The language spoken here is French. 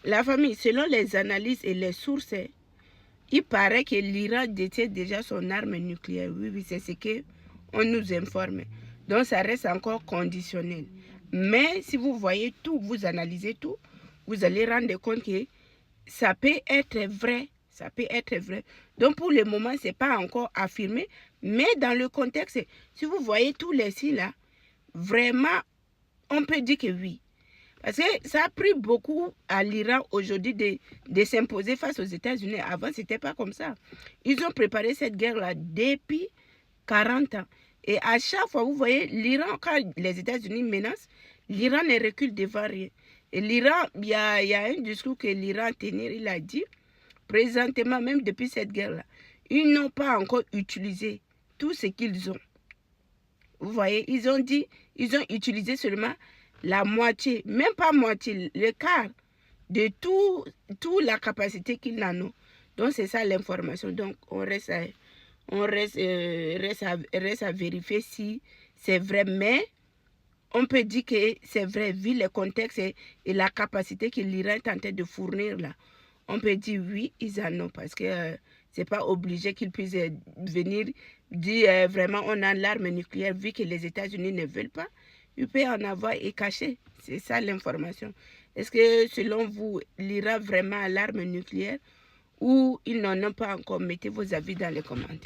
La famille, selon les analyses et les sources, il paraît que l'Iran détient déjà son arme nucléaire. Oui, c'est ce qu'on nous informe. Donc, ça reste encore conditionnel. Mais si vous voyez tout, vous analysez tout, vous allez rendre compte que ça peut être vrai. Ça peut être vrai. Donc, pour le moment, ce n'est pas encore affirmé. Mais dans le contexte, si vous voyez tous les signes là, vraiment, on peut dire que oui. Parce que ça a pris beaucoup à l'Iran aujourd'hui de s'imposer face aux États-Unis. Avant, ce n'était pas comme ça. Ils ont préparé cette guerre-là depuis 40 ans. Et à chaque fois, vous voyez, l'Iran, quand les États-Unis menacent, l'Iran ne recule devant rien. Et l'Iran, il y a un discours que l'Iran a tenu, il a dit, présentement, même depuis cette guerre-là, ils n'ont pas encore utilisé tout ce qu'ils ont. Vous voyez, ils ont utilisé seulement la moitié, même pas moitié, le quart de toute la capacité qu'ils en ont. Donc, c'est ça l'information. Donc, on reste à vérifier si c'est vrai. Mais on peut dire que c'est vrai, vu le contexte et la capacité que l'Iran est en train de fournir là. On peut dire oui, ils en ont, parce que c'est pas obligé qu'ils puissent venir dire vraiment on a l'arme nucléaire, vu que les États-Unis ne veulent pas. Ils peuvent en avoir et cacher. C'est ça l'information. Est-ce que selon vous, l'Iran vraiment a l'arme nucléaire ou ils n'en ont pas encore? Mettez vos avis dans les commentaires.